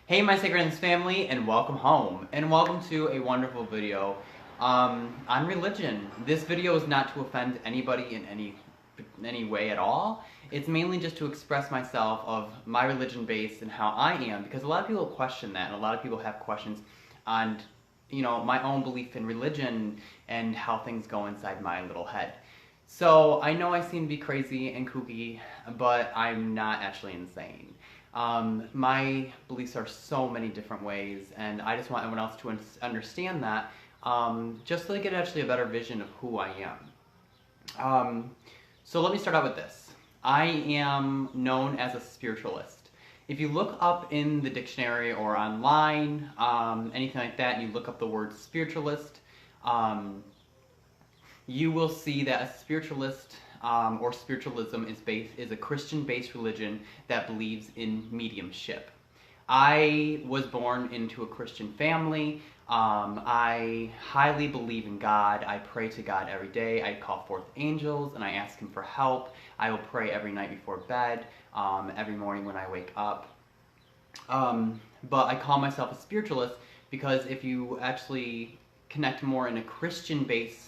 Hey my Sacred Amethyst family, and welcome home, and welcome to a wonderful video on religion. This video is not to offend anybody in any way at all. It's mainly just to express myself of my religion base and how I am, because a lot of people question that, and a lot of people have questions on, my own belief in religion and how things go inside my little head. So I know I seem to be crazy and kooky, but I'm not actually insane. My beliefs are so many different ways, and I just want everyone else to understand that, just so they get actually a better vision of who I am. So let me start out with this. I am known as a spiritualist. If you look up in the dictionary or online, anything like that, and you look up the word spiritualist, you will see that a spiritualist or spiritualism is a Christian-based religion that believes in mediumship. I was born into a Christian family. I highly believe in God. I pray to God every day. I call forth angels and I ask Him for help. I will pray every night before bed, every morning when I wake up. But I call myself a spiritualist because if you actually connect more in a Christian-based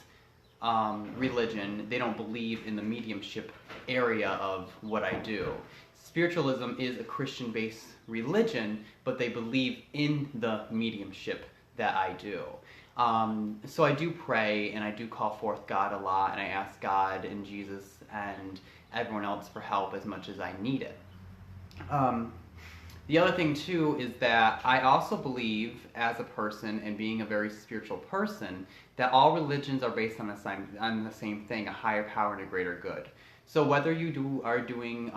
religion, they don't believe in the mediumship area of what I do. Spiritualism is a Christian-based religion, but they believe in the mediumship that I do. So I do pray and I do call forth God a lot, and I ask God and Jesus and everyone else for help as much as I need it. The other thing too is that I also believe as a person, and being a very spiritual person, that all religions are based on the same thing, a higher power and a greater good. So whether you are doing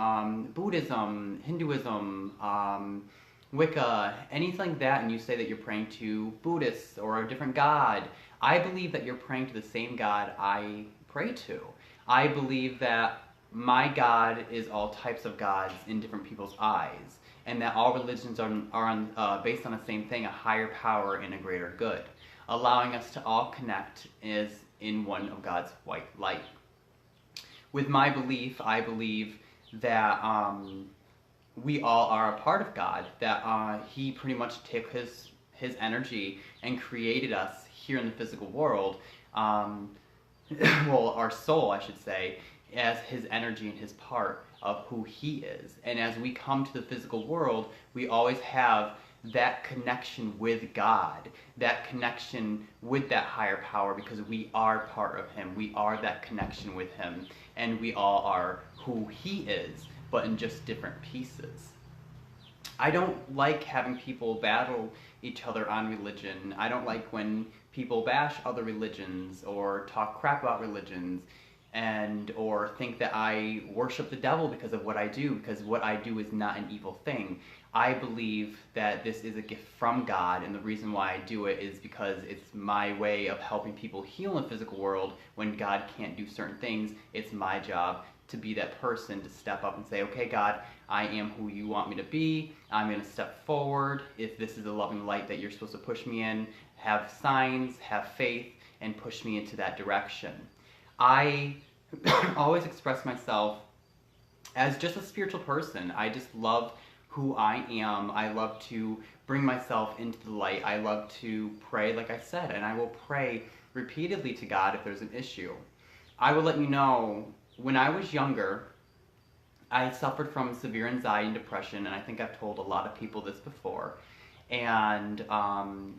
Buddhism, Hinduism, Wicca, anything like that, and you say that you're praying to Buddhists or a different God, I believe that you're praying to the same God I pray to. I believe that my God is all types of gods in different people's eyes, and that all religions are based on the same thing, a higher power and a greater good, allowing us to all connect as in one of God's white light. With my belief, I believe that we all are a part of God, that He pretty much took His energy and created us here in the physical world, well, our soul, I should say, as His energy and His part of who He is. And as we come to the physical world, we always have that connection with God, that connection with that higher power, because we are part of Him. We are that connection with Him, and we all are who He is, but in just different pieces. I don't like having people battle each other on religion. I don't like when people bash other religions or talk crap about religions, or think that I worship the devil because of what I do, because what I do is not an evil thing. I believe that this is a gift from God, and the reason why I do it is because it's my way of helping people heal in the physical world. When God can't do certain things, it's my job to be that person to step up and say, okay, God, I am who you want me to be. I'm going to step forward. If this is a loving light that you're supposed to push me in, have signs, have faith, and push me into that direction. I always express myself as just a spiritual person. I just love who I am. I love to bring myself into the light. I love to pray, like I said, and I will pray repeatedly to God if there's an issue. I will let you know, when I was younger, I suffered from severe anxiety and depression, and I think I've told a lot of people this before. And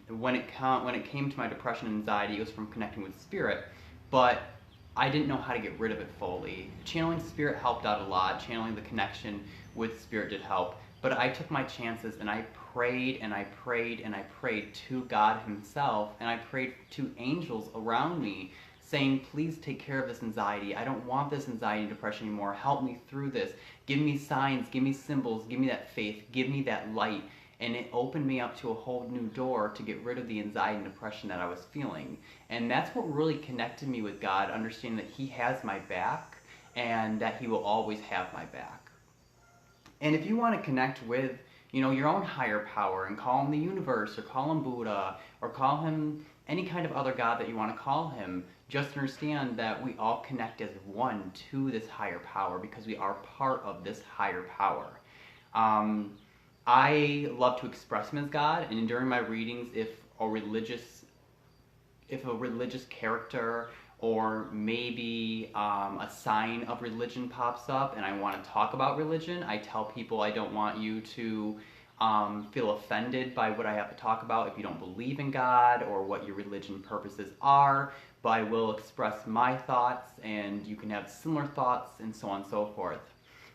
when it came to my depression and anxiety, it was from connecting with Spirit, but I didn't know how to get rid of it fully. Channeling Spirit helped out a lot. Channeling the connection with Spirit did help. But I took my chances, and I prayed and I prayed and I prayed to God Himself, and I prayed to angels around me, saying, please take care of this anxiety. I don't want this anxiety and depression anymore. Help me through this. Give me signs, give me symbols, give me that faith, give me that light. And it opened me up to a whole new door to get rid of the anxiety and depression that I was feeling. And that's what really connected me with God, understanding that He has my back and that He will always have my back. And if you want to connect with, your own higher power and call Him the universe, or call Him Buddha, or call Him any kind of other God that you want to call Him, just understand that we all connect as one to this higher power, because we are part of this higher power. I love to express him as God, and during my readings, if a religious character or maybe a sign of religion pops up and I want to talk about religion, I tell people I don't want you to feel offended by what I have to talk about if you don't believe in God or what your religion purposes are, but I will express my thoughts and you can have similar thoughts and so on and so forth.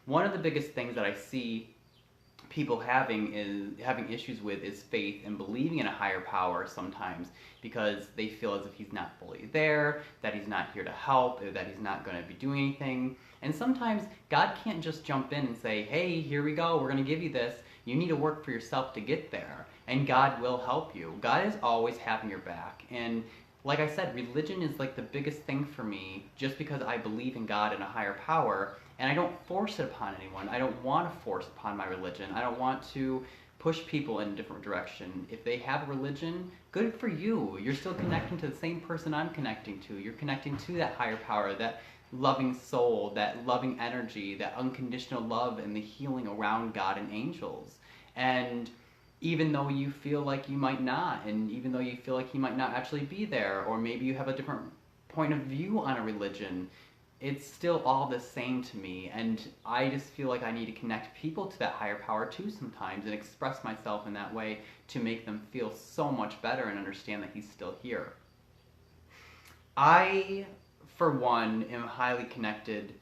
One of the biggest things that I see people having issues with is faith and believing in a higher power sometimes because they feel as if he's not fully there, that he's not here to help, or that he's not going to be doing anything. And sometimes God can't just jump in and say, hey, here we go, we're going to give you this. You need to work for yourself to get there, and God will help you. God is always having your back. And like I said, religion is like the biggest thing for me just because I believe in God and a higher power, and I don't force it upon anyone. I don't want to force upon my religion. I don't want to push people in a different direction. If they have a religion, good for you. You're still connecting to the same person I'm connecting to. You're connecting to that higher power, that loving soul, that loving energy, that unconditional love and the healing around God and angels. And even though you feel like you might not, and even though you feel like he might not actually be there, or maybe you have a different point of view on a religion, it's still all the same to me, and I just feel like I need to connect people to that higher power too sometimes and express myself in that way to make them feel so much better and understand that he's still here. I, for one, am highly connected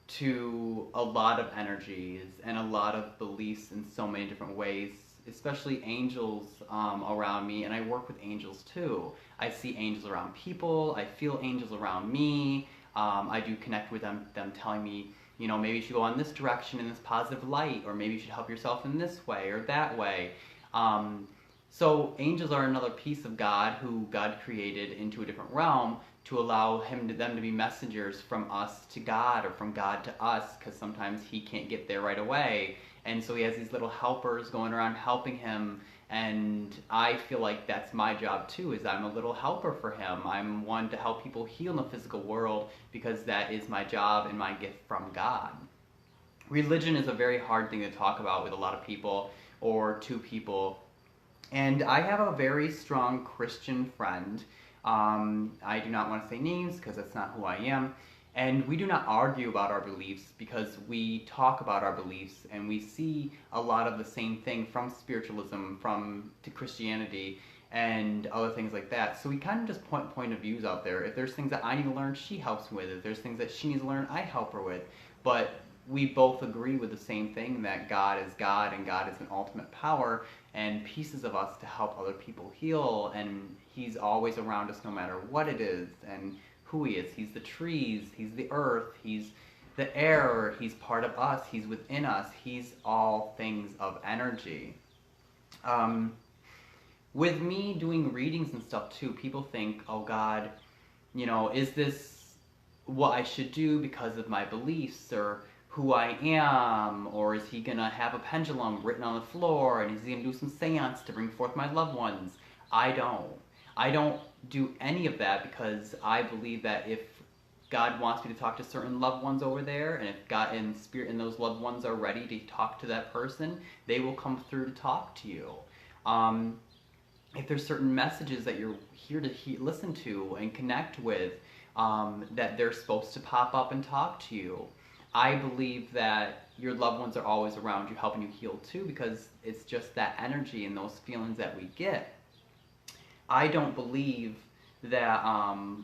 to a lot of energies and a lot of beliefs in so many different ways, especially angels around me, and I work with angels too. I see angels around people, I feel angels around me. I do connect with them telling me, you know, maybe you should go on this direction in this positive light, or maybe you should help yourself in this way or that way. So angels are another piece of God who God created into a different realm to allow them to be messengers from us to God or from God to us, because sometimes he can't get there right away. And so he has these little helpers going around helping him, and I feel like that's my job too, is I'm a little helper for him. I'm one to help people heal in the physical world because that is my job and my gift from God. Religion is a very hard thing to talk about with a lot of people or to people, and I have a very strong Christian friend. I do not want to say names because that's not who I am. And we do not argue about our beliefs because we talk about our beliefs and we see a lot of the same thing from spiritualism, to Christianity and other things like that. So we kind of just point of views out there. If there's things that I need to learn, she helps me with. If there's things that she needs to learn, I help her with. But we both agree with the same thing, that God is God and God is an ultimate power and pieces of us to help other people heal, and he's always around us no matter what it is and who he is. He's the trees, he's the earth, he's the air, he's part of us, he's within us, he's all things of energy. With me doing readings and stuff too, people think, oh God, you know, is this what I should do because of my beliefs or who I am, or is he gonna have a pendulum written on the floor and is he gonna do some seance to bring forth my loved ones? I don't do any of that because I believe that if God wants me to talk to certain loved ones over there, and if God and spirit and those loved ones are ready to talk to that person, they will come through to talk to you. If there's certain messages that you're here to listen to and connect with, that they're supposed to pop up and talk to you. I believe that your loved ones are always around you helping you heal too, because it's just that energy and those feelings that we get. I don't believe that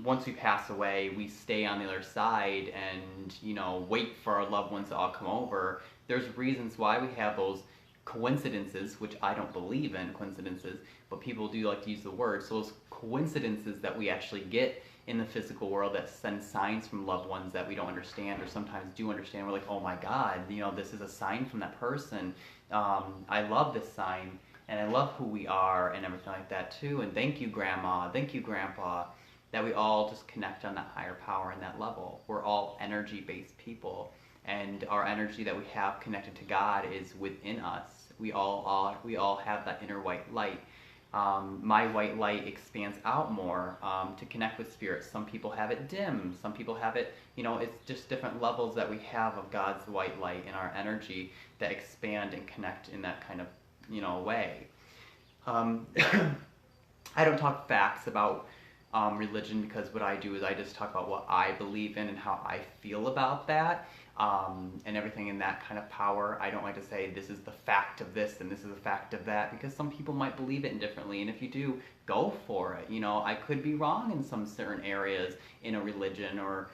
once we pass away, we stay on the other side and, you know, wait for our loved ones to all come over. There's reasons why we have those coincidences, which I don't believe in coincidences, but people do like to use the word. So those coincidences that we actually get in the physical world that send signs from loved ones that we don't understand or sometimes do understand. We're like, oh my God, you know, this is a sign from that person. I love this sign. And I love who we are and everything like that too. And thank you, Grandma. Thank you, Grandpa. That we all just connect on that higher power and that level. We're all energy-based people. And our energy that we have connected to God is within us. We all have that inner white light. My white light expands out more to connect with spirits. Some people have it dim. Some people have it, you know, it's just different levels that we have of God's white light in our energy that expand and connect in that kind of way. Um, I don't talk facts about religion, because what I do is I just talk about what I believe in and how I feel about that, and everything in that kind of power. I don't like to say this is the fact of this and this is the fact of that, because some people might believe it differently, and if you do, go for it. I could be wrong in some certain areas in a religion, or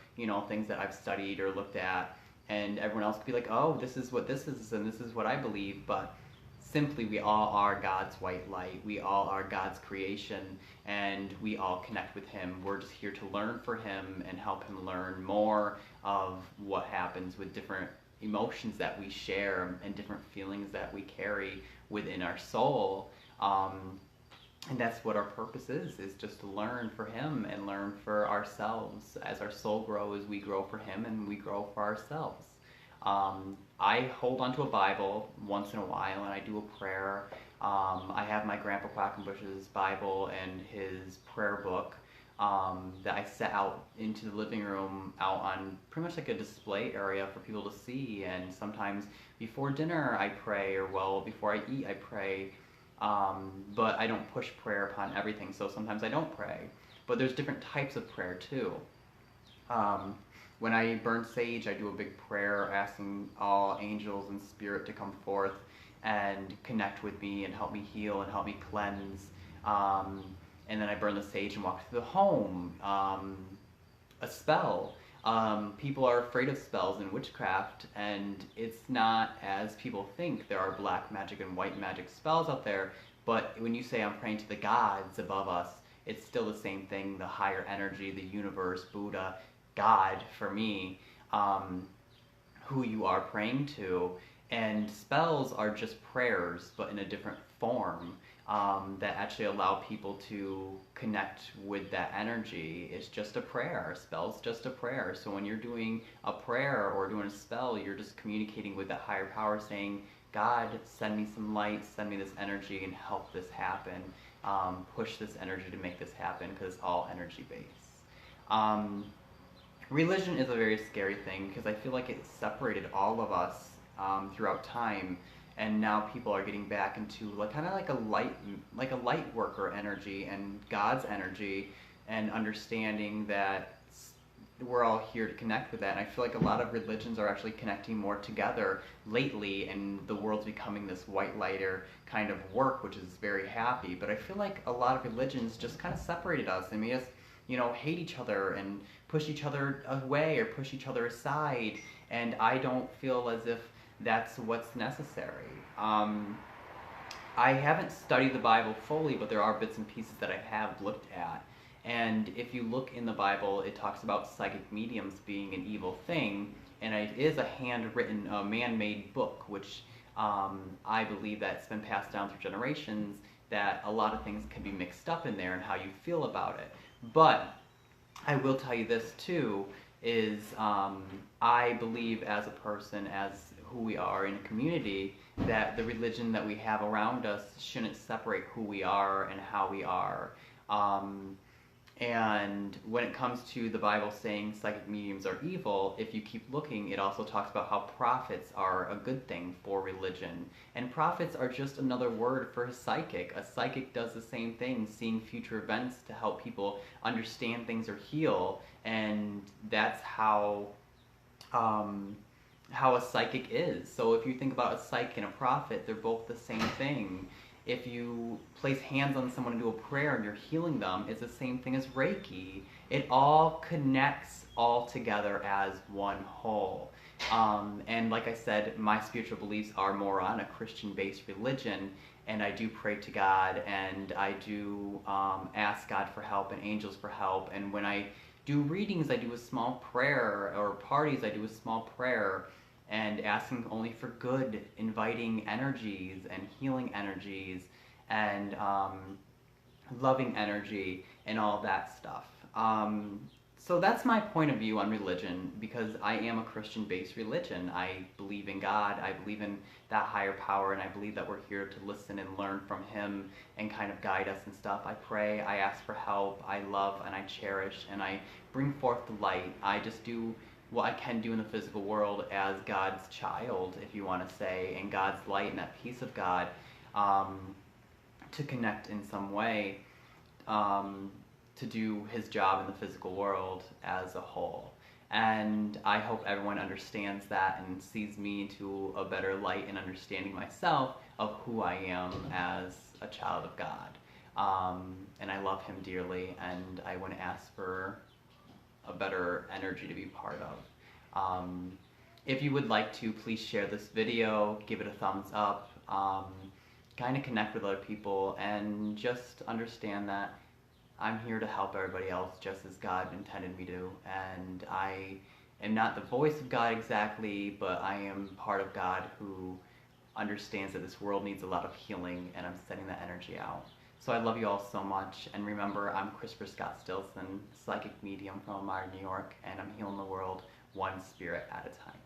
things that I've studied or looked at, and everyone else could be like, oh, this is what this is and this is what I believe. But simply, we all are God's white light. We all are God's creation, and we all connect with Him. We're just here to learn for Him and help Him learn more of what happens with different emotions that we share and different feelings that we carry within our soul. And that's what our purpose is just to learn for Him and learn for ourselves. As our soul grows, we grow for Him and we grow for ourselves. I hold onto a Bible once in a while, and I do a prayer. I have my Grandpa Quackenbush's Bible and his prayer book that I set out into the living room, out on pretty much like a display area for people to see. And sometimes before dinner I pray, or before I eat I pray. But I don't push prayer upon everything, so sometimes I don't pray. But there's different types of prayer too. When I burn sage, I do a big prayer asking all angels and spirit to come forth and connect with me and help me heal and help me cleanse. And then I burn the sage and walk through the home. A spell. People are afraid of spells in witchcraft, and it's not as people think. There are black magic and white magic spells out there, but when you say I'm praying to the gods above us, it's still the same thing, the higher energy, the universe, Buddha, God, for me, who you are praying to. And spells are just prayers, but in a different form, that actually allow people to connect with that energy. It's just a prayer. A spell's just a prayer. So when you're doing a prayer or doing a spell, you're just communicating with that higher power, saying, God, send me some light, send me this energy, and help this happen. Push this energy to make this happen, because it's all energy-based. Religion is a very scary thing, because I feel like it separated all of us throughout time, and now people are getting back into kind of like a light worker energy and God's energy, and understanding that we're all here to connect with that. And I feel like a lot of religions are actually connecting more together lately, and the world's becoming this white lighter kind of work, which is very happy. But I feel like a lot of religions just kind of separated us and made us hate each other and push each other away or push each other aside, and I don't feel as if that's what's necessary. I haven't studied the Bible fully, but there are bits and pieces that I have looked at, and if you look in the Bible, it talks about psychic mediums being an evil thing, and it is a handwritten, man-made book, which I believe that's been passed down through generations, that a lot of things can be mixed up in there and how you feel about it. But I will tell you this too, is I believe as a person, as who we are in a community, that the religion that we have around us shouldn't separate who we are and how we are. And when it comes to the Bible saying psychic mediums are evil, if you keep looking, it also talks about how prophets are a good thing for religion. And prophets are just another word for a psychic. A psychic does the same thing, seeing future events to help people understand things or heal. And that's how a psychic is. So if you think about a psychic and a prophet, they're both the same thing. If you place hands on someone and do a prayer and you're healing them, it's the same thing as Reiki. It all connects all together as one whole. And like I said, my spiritual beliefs are more on a Christian-based religion, and I do pray to God, and I do ask God for help and angels for help. And when I do readings, I do a small prayer, or parties, I do a small prayer, and asking only for good, inviting energies and healing energies and loving energy and all that stuff. So that's my point of view on religion, because I am a Christian-based religion. I believe in God, I believe in that higher power, and I believe that we're here to listen and learn from Him and kind of guide us and stuff. I pray, I ask for help, I love and I cherish, and I bring forth the light. I just do what I can do in the physical world as God's child, if you want to say, and God's light and that peace of God. to connect in some way, to do his job in the physical world as a whole. And I hope everyone understands that and sees me into a better light in understanding myself of who I am as a child of God. And I love him dearly, and I wouldn't ask for a better energy to be part of. If you would like to, please share this video, give it a thumbs up, kind of connect with other people, and just understand that I'm here to help everybody else just as God intended me to. And I am not the voice of God exactly, but I am part of God who understands that this world needs a lot of healing, and I'm sending that energy out. So I love you all so much, and remember, I'm Christopher Scott Stilson, psychic medium from Elmira, New York, and I'm healing the world one spirit at a time.